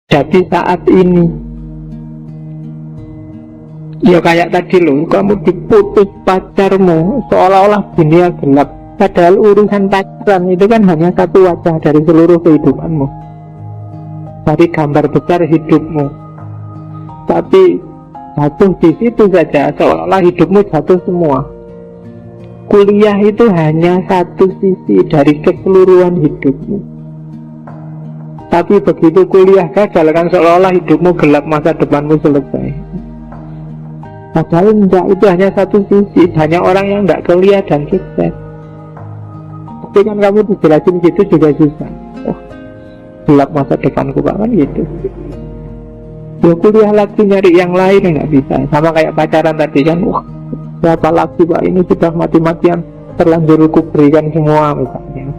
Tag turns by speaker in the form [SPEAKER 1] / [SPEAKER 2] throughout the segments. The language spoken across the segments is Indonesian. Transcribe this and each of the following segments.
[SPEAKER 1] Jadi saat ini, ya kayak tadi loh, kamu diputus pacarmu, seolah-olah dunia gelap. Padahal urusan pacaran itu kan hanya satu wajah dari seluruh kehidupanmu, dari gambar besar hidupmu. Tapi jatuh di situ saja, seolah-olah hidupmu jatuh semua. Kuliah itu hanya satu sisi dari keseluruhan hidupmu. Tapi begitu kuliah gagal, kan seolah-olah hidupmu gelap, masa depanmu selesai. Padahal enggak, itu hanya satu sisi. Hanya orang yang enggak kuliah dan sukses. Tapi kan kamu dijelasin gitu juga susah. Oh, gelap masa depanku Pak, kan gitu. Ya kuliah lagi nyari yang lain, enggak bisa. Sama kayak pacaran tadi kan, wah siapa lagi Pak, ini sudah mati-matian, terlanjur ku berikan semua misalnya.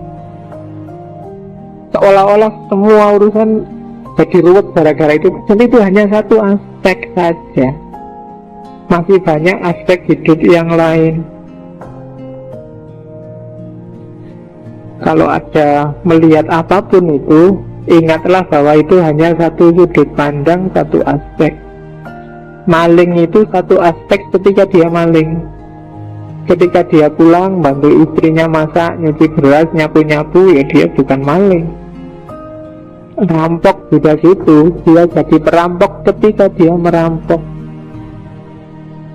[SPEAKER 1] Seolah-olah semua urusan jadi ruwet gara-gara itu. Jadi itu hanya satu aspek saja. Masih banyak aspek hidup yang lain. Kalau ada melihat apapun itu, ingatlah bahwa itu hanya satu sudut pandang, satu aspek. Maling itu satu aspek ketika dia maling. Ketika dia pulang, bantu istrinya masak, nyuci beras, nyapu-nyapu, ya dia bukan maling. Rampok juga gitu, dia jadi perampok ketika dia merampok.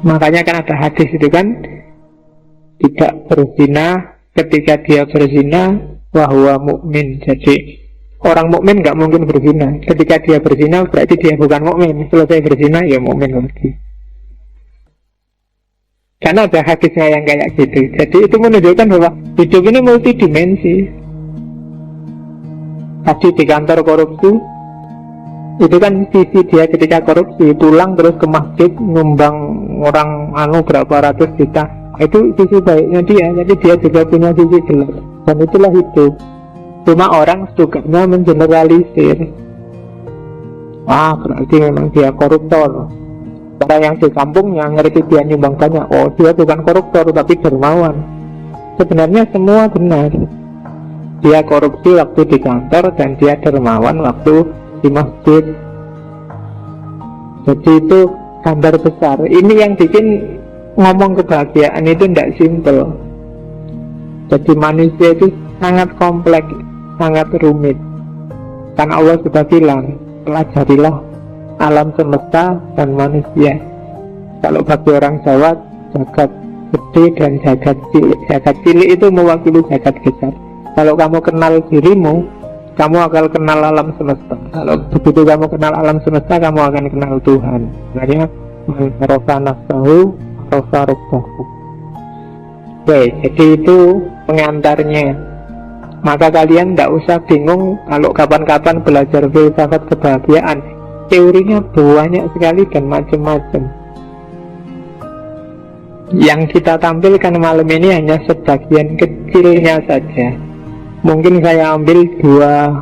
[SPEAKER 1] Makanya kan ada hadis itu kan, tidak berzina ketika dia berzina wahwa mukmin. Jadi orang mukmin nggak mungkin berzina. Ketika dia berzina berarti dia bukan mukmin. Selesai berzina ya mukmin lagi. Karena ada hadisnya yang kayak gitu. Jadi itu menunjukkan bahwa hidup ini multidimensi. Tadi di kantor korupsi, itu kan sisi dia ketika korupsi, pulang terus ke masjid nyumbang orang berapa ratus juta. Itu sisi baiknya dia. Jadi dia juga punya sisi gelap. Dan itulah hidup. Cuma orang sukanya mengeneralisir. Wah, berarti memang dia koruptor. Orang yang di kampungnya ngerti dia nyumbang banyak, oh dia bukan koruptor tapi dermawan. Sebenarnya semua benar. Dia korupsi waktu di kantor dan dia dermawan waktu di masjid. Jadi itu gambar besar. Ini yang bikin ngomong kebahagiaan itu tidak simple. Jadi manusia itu sangat kompleks, sangat rumit. Kan Allah sudah bilang, pelajarilah alam semesta dan manusia. Kalau bagi orang Jawa, jagat gede dan jagat cilik. Jagat cilik itu mewakili jagat besar. Kalau kamu kenal dirimu, kamu akan kenal alam semesta. Kalau begitu kamu kenal alam semesta, kamu akan kenal Tuhan. Makanya rofa nafsahu, rofa robbahu. Oke, jadi itu pengantarnya. Maka kalian tidak usah bingung kalau kapan-kapan belajar filsafat kebahagiaan. Teorinya banyak sekali dan macam-macam. Yang kita tampilkan malam ini hanya sebagian kecilnya saja. Mungkin saya ambil dua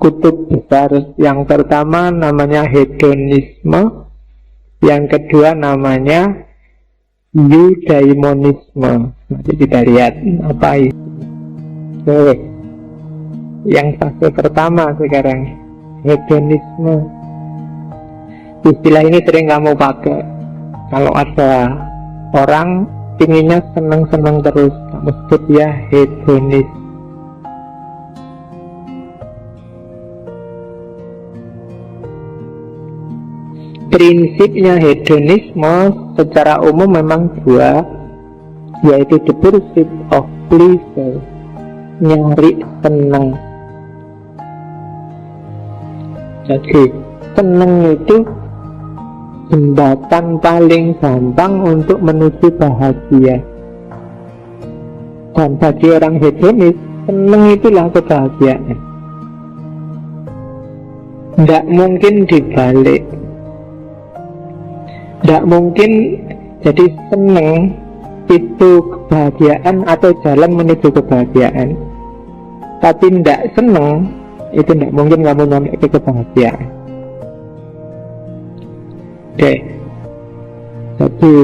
[SPEAKER 1] kutub besar. Yang pertama namanya hedonisme, yang kedua namanya eudaimonisme. Nanti kita lihat apa itu. Oke. Yang fase pertama sekarang, hedonisme. Istilah ini sering kamu pakai kalau ada orang pinginnya senang-senang terus, kamu sebut ya hedonis. Prinsipnya hedonisme secara umum memang dua, yaitu the pursuit of pleasure, nyari senang. Jadi senang itu jembatan paling gampang untuk menuju bahagia. Dan bagi orang hedonis, senang itulah kebahagiaan. Tidak mungkin dibalik. Tidak mungkin jadi senang itu kebahagiaan atau jalan menuju kebahagiaan. Tapi tidak senang, itu tidak mungkin kamu nyampe ke kebahagiaan. Oke. Jadi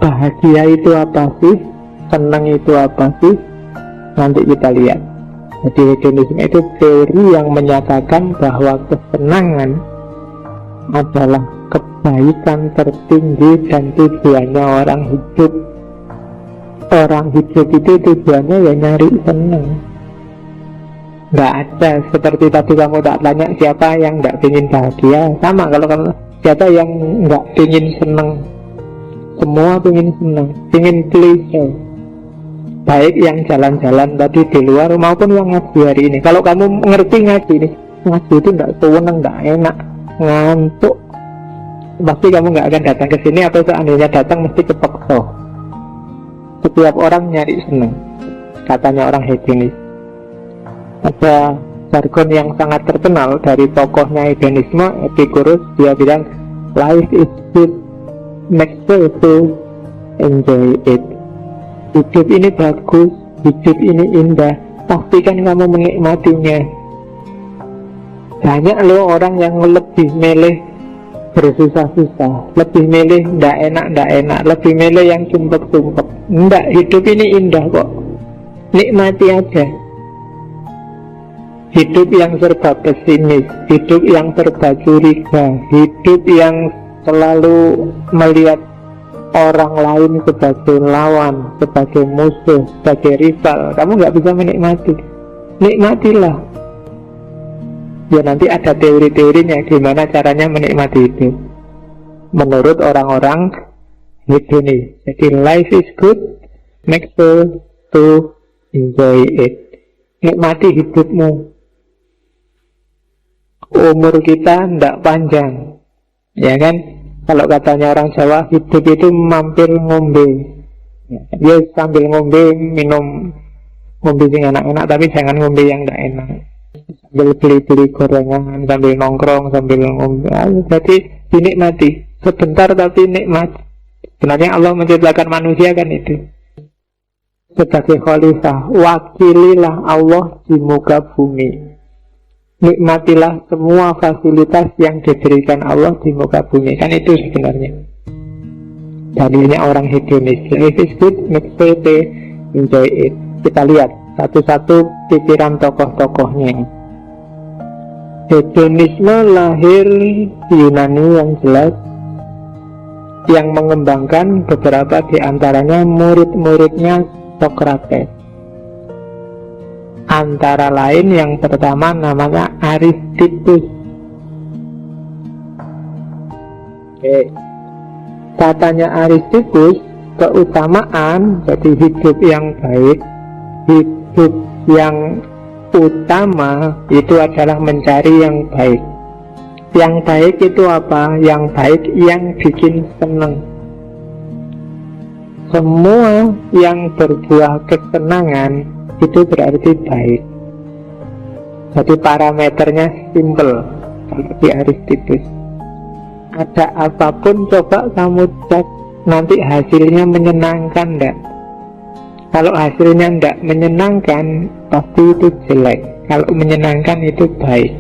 [SPEAKER 1] bahagia itu apa sih? Senang itu apa sih? Nanti kita lihat. Jadi hedonisme itu teori yang menyatakan bahwa kesenangan adalah kebaikan tertinggi dan tujuannya orang hidup. Orang hidup itu tujuannya ya nyari senang. Nggak ada seperti tadi kamu tak tanya siapa yang nggak ingin bahagia. Sama kalau kamu siapa yang nggak ingin senang. Semua ingin senang, ingin pleasure. Baik yang jalan-jalan tadi di luar maupun yang ngaji hari ini. Kalau kamu ngerti ngaji ini, ngaji itu tidak senang, tidak enak, ngantuk, pasti kamu nggak akan datang ke sini, atau seandainya datang mesti kepeksa. Setiap orang nyari senang, katanya orang hedonis. Ada jargon yang sangat terkenal dari tokohnya hedonisme, Epicurus. Dia bilang, life is good, make sure to enjoy it. Hidup ini bagus, hidup ini indah, pastikan kamu menikmatinya. Banyak loh orang yang lebih milih bersusah-susah, lebih milih ndak enak, lebih milih yang sumpek-sumpek. Ndak, hidup ini indah kok, nikmati aja. Hidup yang serba pesimis, hidup yang serba curiga, hidup yang selalu melihat orang lain sebagai lawan, sebagai musuh, sebagai rival, kamu nggak bisa menikmati. Nikmatilah. Ya nanti ada teori-teorinya gimana caranya menikmati itu menurut orang-orang hedonis. Jadi life is good, make sure to enjoy it. Nikmati hidupmu. Umur kita ndak panjang, ya kan? Kalau katanya orang Jawa, hidup itu mampir ngombe. Ya, sambil ngombe, minum ngombe yang enak-enak, tapi jangan ngombe yang tidak enak. Sambil beli-beli gorengan, sambil nongkrong, sambil ngombe. Jadi dinikmati, sebentar tapi nikmat. Sebenarnya Allah menciptakan manusia kan itu sebagai khalifah. Wakililah Allah di muka bumi. Nikmatilah semua fasilitas yang diberikan Allah di muka bumi. Kan itu sebenarnya dalilnya orang hedonis. Life is good, make sure to enjoy it. Kita lihat satu-satu pikiran tokoh-tokohnya. Hedonisme lahir di Yunani yang jelas, yang mengembangkan beberapa di antaranya murid-muridnya Socrates. Antara lain yang pertama namanya Aristippus. Katanya Aristippus, keutamaan jadi hidup yang baik, hidup yang utama itu adalah mencari yang baik. Yang baik itu apa? Yang baik yang bikin senang. Semua yang berbuah kesenangan itu berarti baik. Jadi parameternya simple. Kalau di Aristippus, ada apapun coba kamu cek, nanti hasilnya menyenangkan enggak? Kalau hasilnya enggak menyenangkan, pasti itu jelek. Kalau menyenangkan itu baik.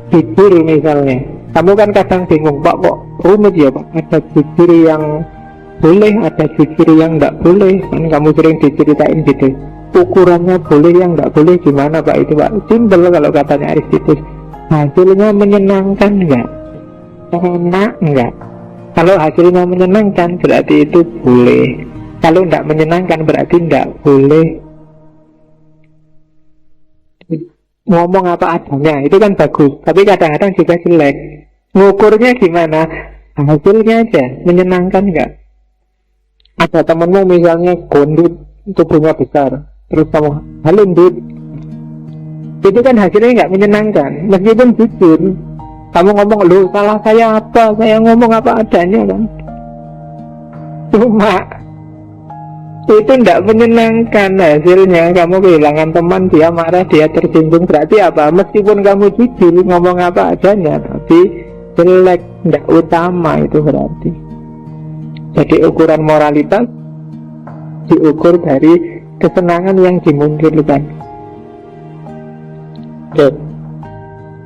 [SPEAKER 1] Jujur misalnya, kamu kan kadang bingung, Pak, kok rumit ya Pak? Ada jujur yang boleh, ada jujur yang enggak boleh. Kan kamu sering diceritain gitu. Ukurannya boleh, yang enggak boleh gimana Pak itu Pak? Simple kalau katanya Aristippus. Hasilnya menyenangkan enggak? Enak enggak? Kalau hasilnya menyenangkan berarti itu boleh. Kalau enggak menyenangkan berarti enggak boleh. Ngomong apa adanya itu kan bagus, tapi kadang-kadang juga jelek. Ngukurnya gimana? Hasilnya aja menyenangkan enggak? Ada temenmu misalnya gondut, tubuhnya besar, terus kamu halin dud, itu kan hasilnya nggak menyenangkan. Meskipun jujur kamu ngomong, lu salah saya apa, saya ngomong apa adanya kan, cuma itu nggak menyenangkan hasilnya. Kamu kehilangan teman, dia marah, dia tersinggung, berarti apa? Meskipun kamu jujur ngomong apa adanya, tapi jelek, nggak utama itu berarti. Jadi ukuran moralitas diukur dari kesenangan yang dimunculkan. Oke.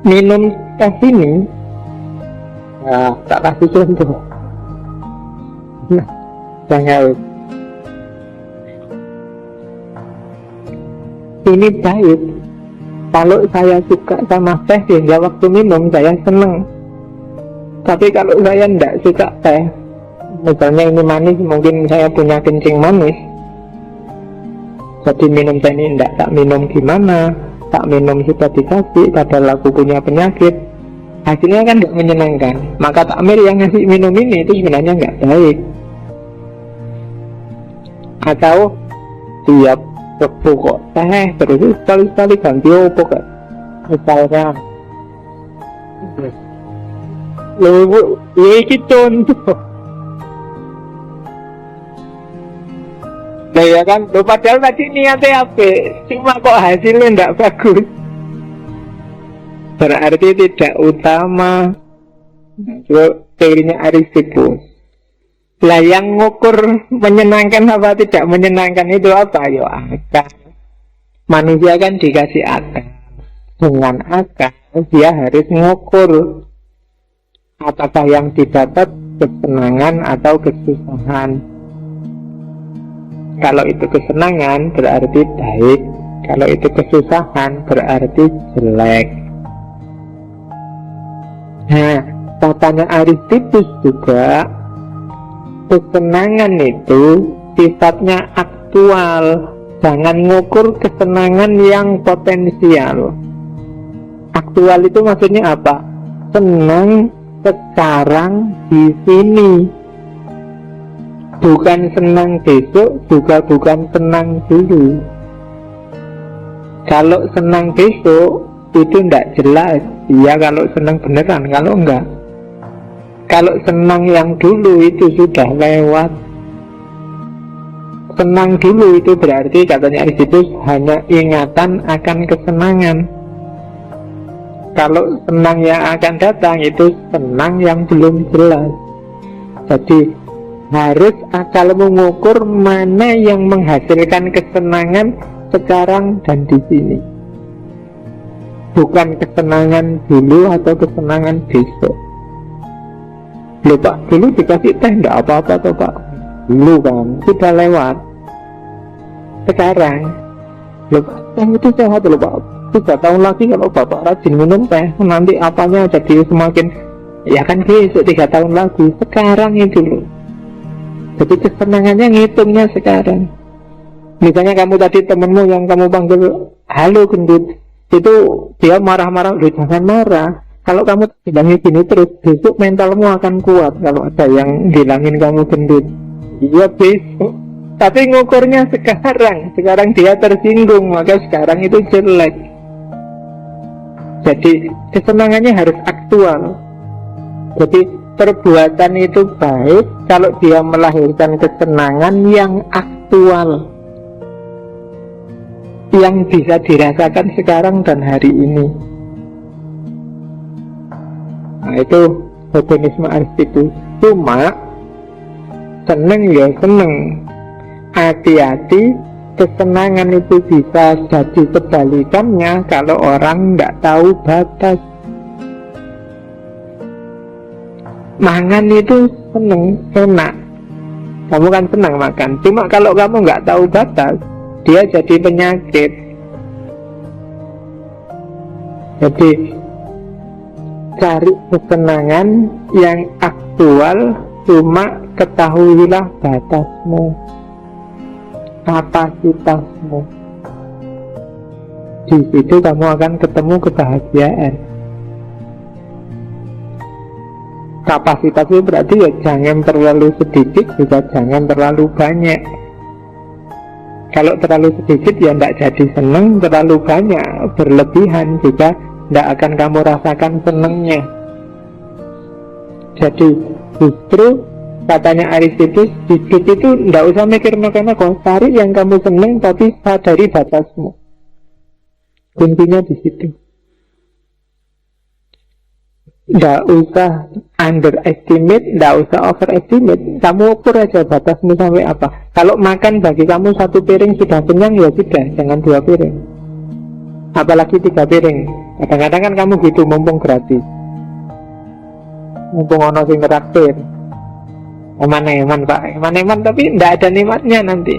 [SPEAKER 1] Minum teh ini, nah, tak kasih contoh. Nah, jangan. ini baik. Kalau saya suka sama teh sehingga waktu minum saya seneng. Tapi kalau saya tidak suka teh, misalnya ini manis, mungkin saya punya kencing manis, jadi minum teh ini tidak tak minum gimana, tak minum sudah dikasih, padahal aku punya penyakit, hasilnya kan tidak menyenangkan. Maka takmir yang ngasih minum ini itu sebenarnya nggak baik. Atau tiap kok teh terus sekali-sekali ganti opo kok, misalnya lu iki contoh. Nah ya kan, lo padahal tadi niatnya apa, cuma kok hasilnya tidak bagus, berarti tidak utama. Itu teorinya Aristippus. Lah yang ngukur menyenangkan apa tidak menyenangkan itu apa? Yo akal. Manusia kan dikasih akal. Dengan akal dia harus ngukur apakah yang didapat kesenangan atau kesusahan. Kalau itu kesenangan berarti baik, kalau itu kesusahan berarti jelek. Nah, katanya Aristippus juga, kesenangan itu sifatnya aktual. Jangan ngukur kesenangan yang potensial. Aktual itu maksudnya apa? Senang sekarang di sini, bukan senang besok, juga bukan senang dulu. Kalau senang besok itu tidak jelas dia kalau senang beneran, kalau enggak. Kalau senang yang dulu itu sudah lewat. Senang dulu itu berarti katanya Aristippus hanya ingatan akan kesenangan. Kalau senang yang akan datang itu senang yang belum jelas. Jadi harus akal mengukur mana yang menghasilkan kesenangan sekarang dan di sini, bukan kesenangan dulu atau kesenangan besok. Loh Pak, dulu dikasih teh enggak apa-apa toh Pak, dulu kan sudah lewat. Sekarang loh Pak, teh itu sehat loh Pak, 3 tahun lagi kalau Bapak rajin minum teh nanti apanya jadi semakin, ya kan besok 3 tahun lagi. Sekarang itu loh, jadi kesenangannya ngitungnya sekarang. Misalnya kamu tadi temenmu yang kamu panggil halo gendut, itu dia marah-marah, loh jangan marah. Kalau kamu bilangnya gini terus, besok mentalmu akan kuat kalau ada yang bilangin kamu gendut. Iya besok, tapi ngukurnya sekarang. Sekarang dia tersinggung, maka sekarang itu jelek. Jadi kesenangannya harus aktual. Jadi perbuatan itu baik kalau dia melahirkan kesenangan yang aktual, yang bisa dirasakan sekarang dan hari ini. Nah itu hedonisme Aristippus. Cuma seneng ya seneng, hati-hati, kesenangan itu bisa jadi kebalikannya kalau orang tidak tahu batas. Mangan itu seneng, enak, kamu kan senang makan. Cuma kalau kamu nggak tahu batas, dia jadi penyakit. Jadi cari kesenangan yang aktual, cuma ketahuilah batasmu, kapasitasmu. Di situ kamu akan ketemu kebahagiaan. Kapasitas itu berarti ya jangan terlalu sedikit, juga jangan terlalu banyak. Kalau terlalu sedikit ya tidak jadi senang, terlalu banyak berlebihan juga tidak akan kamu rasakan senangnya. Jadi justru katanya Aristippus, hidup itu tidak usah mikir kau cari yang kamu senang, tapi sadari batasmu. Kuncinya di situ. Tidak usah underestimate, tidak usah overestimate. Kamu ukur aja batasmu sampai apa. Kalau makan bagi kamu 1 piring sudah kenyang, ya sudah, jangan 2 piring, apalagi 3 piring. Kadang-kadang kan kamu gitu, mumpung gratis, mumpung ono sing traktir. Eman-eman Pak, eman-eman, tapi tidak ada nikmatnya nanti.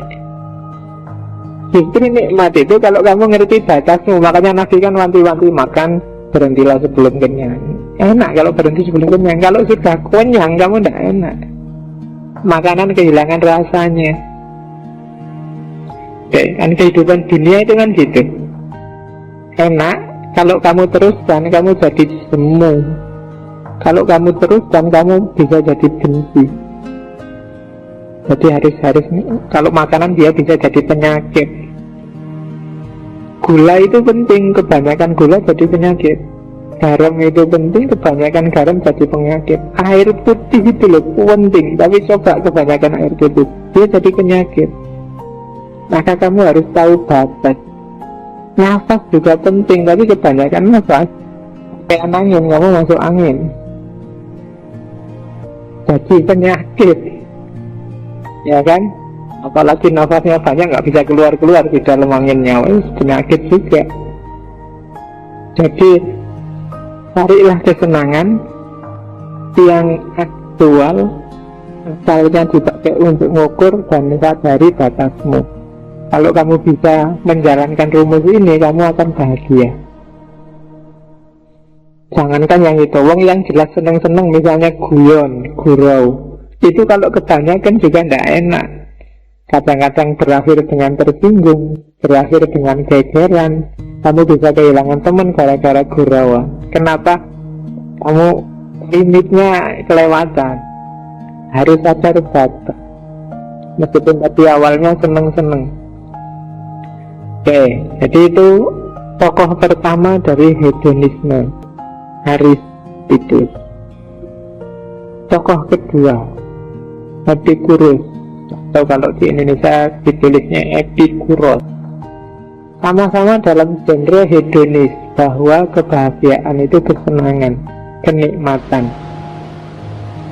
[SPEAKER 1] Justru nikmat itu kalau kamu ngerti batasmu. Makanya Nabi kan wanti-wanti makan, berhentilah sebelum kenyang. Enak kalau berhenti sebelum kenyang. Kalau sudah kenyang kamu tidak enak. Makanan kehilangan rasanya. Oke, kan kehidupan dunia itu kan gitu. Enak kalau kamu teruskan, kamu jadi semu. Kalau kamu teruskan, kamu bisa jadi benci. Jadi harus kalau makanan dia bisa jadi penyakit. Gula itu penting, kebanyakan gula jadi penyakit. Garam itu penting, kebanyakan garam jadi penyakit. Air putih itu loh penting, tapi coba kebanyakan air putih, dia jadi penyakit. Maka kamu harus tahu batas. Nafas juga penting, tapi kebanyakan nafas kayak angin, kamu masuk angin, jadi penyakit. Ya kan? Apalagi nafasnya banyak nggak bisa keluar di dalam anginnya, penyakit juga. Jadi carilah kesenangan yang aktual, asalnya dipakai untuk mengukur dan sadari batasmu. Kalau kamu bisa menjalankan rumus ini, kamu akan bahagia. Jangankan yang itu, wong yang jelas seneng-seneng, misalnya guyon, gurau, itu kalau kebanyakan juga tidak enak. Kadang-kadang berakhir dengan tersinggung, berakhir dengan gegeran. Kamu bisa kehilangan teman gara-gara gurauan. Kenapa? Kamu limitnya kelewatan. Harus sadar batas. Meskipun tadi awalnya seneng-seneng. Oke, jadi itu tokoh pertama dari hedonisme, Aristides. Tokoh kedua, Epicurus, atau kalau di Indonesia ditulisnya Epikuros. Sama-sama dalam genre hedonis, bahwa kebahagiaan itu kesenangan, kenikmatan.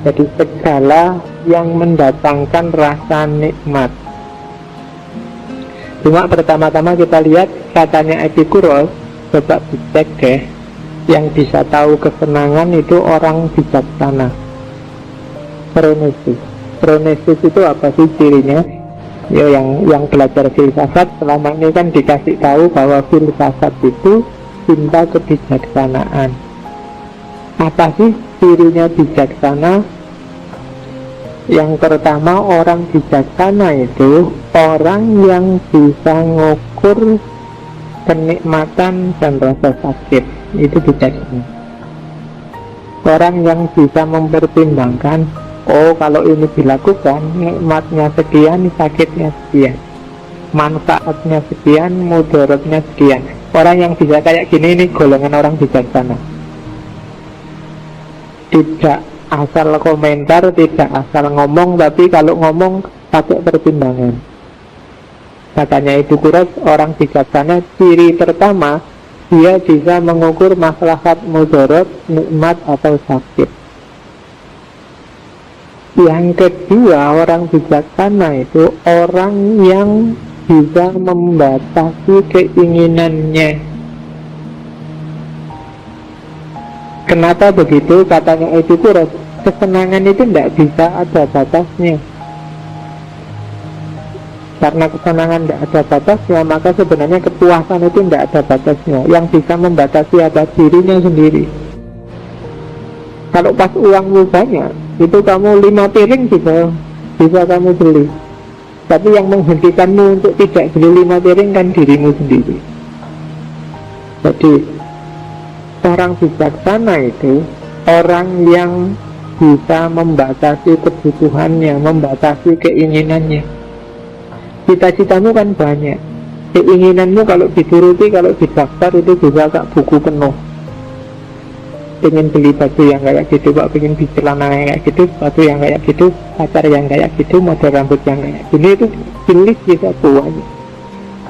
[SPEAKER 1] Jadi segala yang mendatangkan rasa nikmat. Cuma pertama-tama kita lihat katanya Epikuros, coba dicek deh. Yang bisa tahu kesenangan itu orang bijaksana. Phronesis itu apa sih cirinya? Ya, yang belajar filsafat selama ini kan dikasih tahu bahwa filsafat itu cinta kebijaksanaan. Apa sih cirinya bijaksana? Yang pertama, orang bijaksana itu orang yang bisa ngukur kenikmatan dan rasa sakit. Itu bijaksana. Orang yang bisa mempertimbangkan, oh kalau ini dilakukan, nikmatnya sekian, sakitnya sekian, manfaatnya sekian, mudaratnya sekian. Orang yang bisa kayak gini, ini golongan orang bijaksana. Tidak asal komentar, tidak asal ngomong, tapi kalau ngomong pakai pertimbangan. Katanya Epikuros, orang bijaksana ciri pertama, dia bisa mengukur maslahat, mudarat, nikmat atau sakit. Yang kedua, orang bijaksana itu orang yang bisa membatasi keinginannya. Kenapa begitu? Katanya Epikuros, kesenangan itu tidak bisa ada batasnya. Karena kesenangan tidak ada batasnya, maka sebenarnya kepuasan itu tidak ada batasnya. Yang bisa membatasi ada dirinya sendiri. Kalau pas uangmu banyak, itu kamu 5 piring bisa kamu beli. Tapi yang menghentikanmu untuk tidak beli 5 piring kan dirimu sendiri. Jadi orang bijaksana itu orang yang bisa membatasi kebutuhannya, membatasi keinginannya. Cita-citamu kan banyak, keinginanmu kalau dituruti, kalau didaftar itu bisa kak buku penuh. Pengen beli baju yang kayak gitu, Pak, pengen beli celana yang kayak gitu, sepatu yang kayak gitu, pacar yang kayak gitu, model rambut yang kayak gini, itu jenis bisa banyak.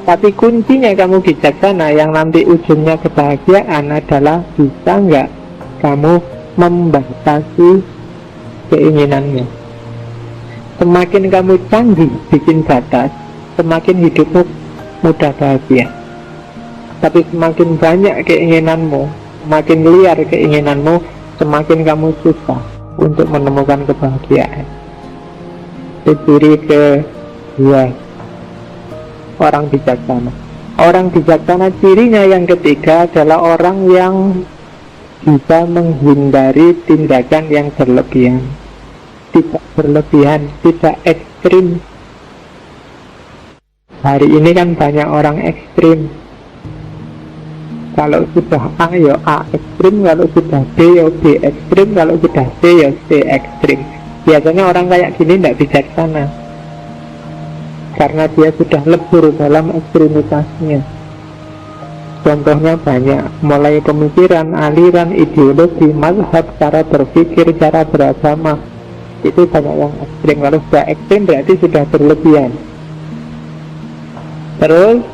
[SPEAKER 1] Tapi kuncinya kamu bijaksana, yang nanti ujungnya kebahagiaan adalah bisa nggak kamu membatasi keinginanmu. Semakin kamu canggih bikin batas, semakin hidupmu mudah bahagia. Tapi semakin banyak keinginanmu, semakin liar keinginanmu, semakin kamu susah untuk menemukan kebahagiaan. Itu ciri kedua. orang bijaksana. Orang bijaksana cirinya yang ketiga adalah orang yang bisa menghindari tindakan yang berlebihan. Tidak berlebihan, tidak ekstrim. Hari ini kan banyak orang ekstrim. Kalau sudah A ya A ekstrim, kalau sudah B ya B ekstrim, kalau sudah C ya C ekstrim. Biasanya orang kayak gini tidak bijaksana, karena dia sudah lebur dalam ekstremitasnya. Contohnya banyak, mulai pemikiran, aliran, ideologi, mazhab, cara berpikir, cara beragama. Itu banyak yang ekstrim. Kalau sudah ekstrim berarti sudah berlebihan. Terus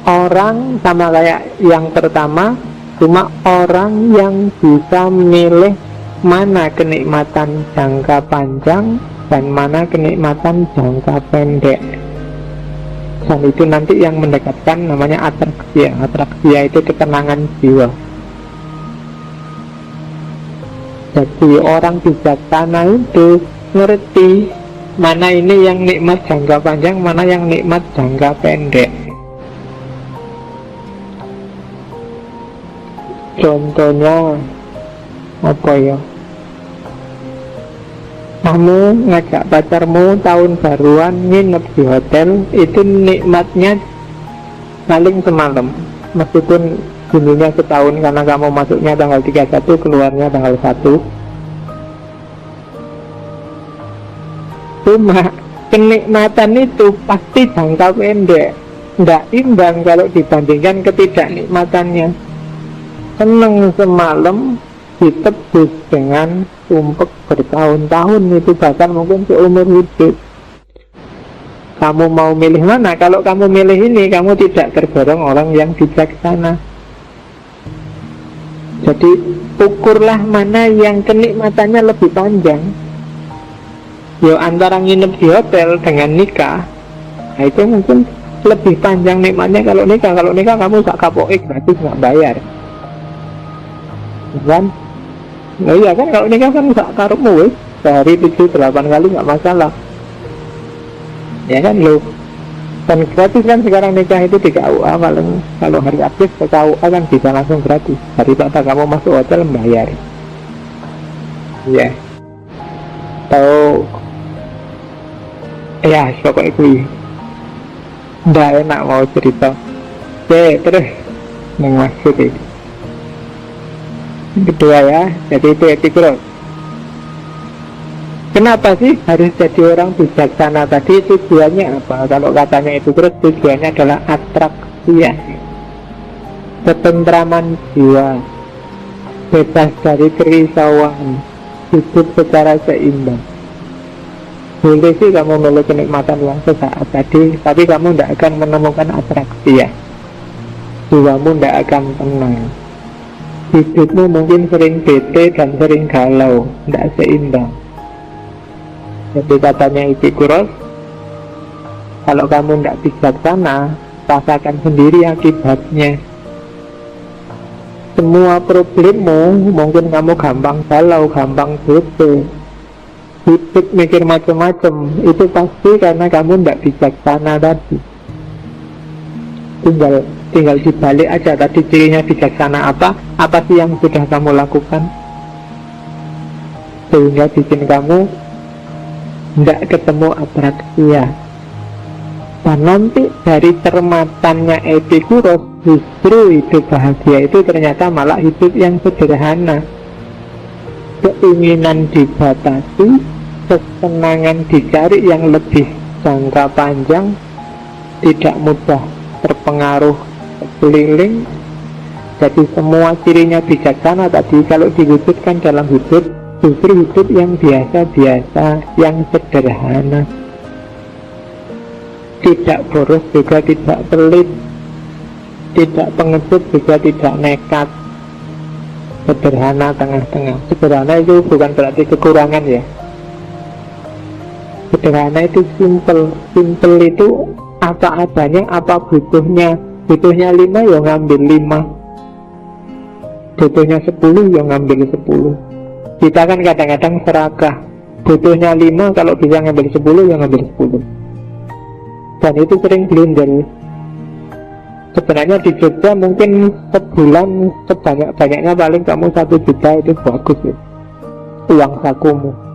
[SPEAKER 1] orang sama kayak yang pertama, cuma orang yang bisa milih mana kenikmatan jangka panjang dan mana kenikmatan jangka pendek. Dan itu nanti yang mendekatkan namanya atraksia. Atraksia itu ketenangan jiwa. Jadi orang bijaksana itu ngerti mana ini yang nikmat jangka panjang, mana yang nikmat jangka pendek. Contohnya apa ya? Kamu ngajak pacarmu tahun baruan nginep di hotel, itu nikmatnya paling semalam, meskipun dulunya setahun karena kamu masuknya tanggal 31, keluarnya tanggal 1. Cuma kenikmatan itu pasti jangka pendek, tidak imbang kalau dibandingkan ketidaknikmatannya. Seneng semalam ditebus dengan sumpek bertahun-tahun, itu bahkan mungkin seumur hidup. Kamu mau milih mana? Kalau kamu milih ini, kamu tidak tergolong orang yang bijaksana. Jadi ukurlah mana yang kenikmatannya lebih panjang. Yo, antara nginep di hotel dengan nikah, nah itu mungkin lebih panjang nikmatnya kalau nikah. Kalau nikah kamu sak kapoke gratis, nggak bayar, kan? Nah iya kan, kalau nikah kan sak karepmu wis, sehari 7-8 kali nggak masalah, ya kan lo. Dan gratis kan sekarang nikah itu di KUA, kalau hari aktif ke KUA kan bisa langsung gratis. Hari tak kamu masuk hotel membayar, ya. Tahu? Ya, pokoknya gue nggak enak mau cerita. Oke, terus yang maksud itu kedua ya, jadi itu Epikuros. Kenapa sih harus jadi orang bijaksana? Tadi tujuannya apa? Kalau katanya Epikuros, tujuannya adalah atraksia, ketentraman jiwa, bebas dari kerisauan, hidup secara seimbang. Boleh sih kamu milih kenikmatan yang sesaat tadi, tapi kamu tidak akan menemukan atraksia. Jiwamu tidak akan tenang. Hidupmu mungkin sering bete dan sering galau, tidak seimbang. Jadi katanya Epikuros, kalau kamu tidak bijaksana, rasakan sendiri akibatnya. Semua problemmu, mungkin kamu gampang galau, gampang bete, hidup mikir macam-macam, itu pasti karena kamu tidak bijaksana tadi. Tinggal dibalik aja tadi cirinya bijaksana apa sih yang sudah kamu lakukan sehingga bikin kamu tidak ketemu atraksia. Dan nanti dari cermatannya Epikuros, justru hidup bahagia itu ternyata malah hidup yang sederhana. Keinginan dibatasi, kesenangan dicari yang lebih jangka panjang, tidak mudah terpengaruh keliling. Jadi semua cirinya bijaksana tadi kalau diwujudkan dalam hidup, justru hidup yang biasa-biasa, yang sederhana, tidak boros juga tidak pelit, tidak pengecut juga tidak nekat, sederhana tengah-tengah. Sederhana itu bukan berarti kekurangan ya. Sederhana itu simple. Simple itu apa adanya, apa butuhnya. Butuhnya 5 ya ngambil 5, butuhnya 10 ya ngambil 10. Kita kan kadang-kadang serakah, butuhnya 5, kalau bisa ngambil 10 ya ngambil 10. dan itu sering blunder. Sebenarnya di Jogja mungkin sebulan sebanyak-banyaknya paling kamu 1 juta, itu bagus ya, uang sakumu.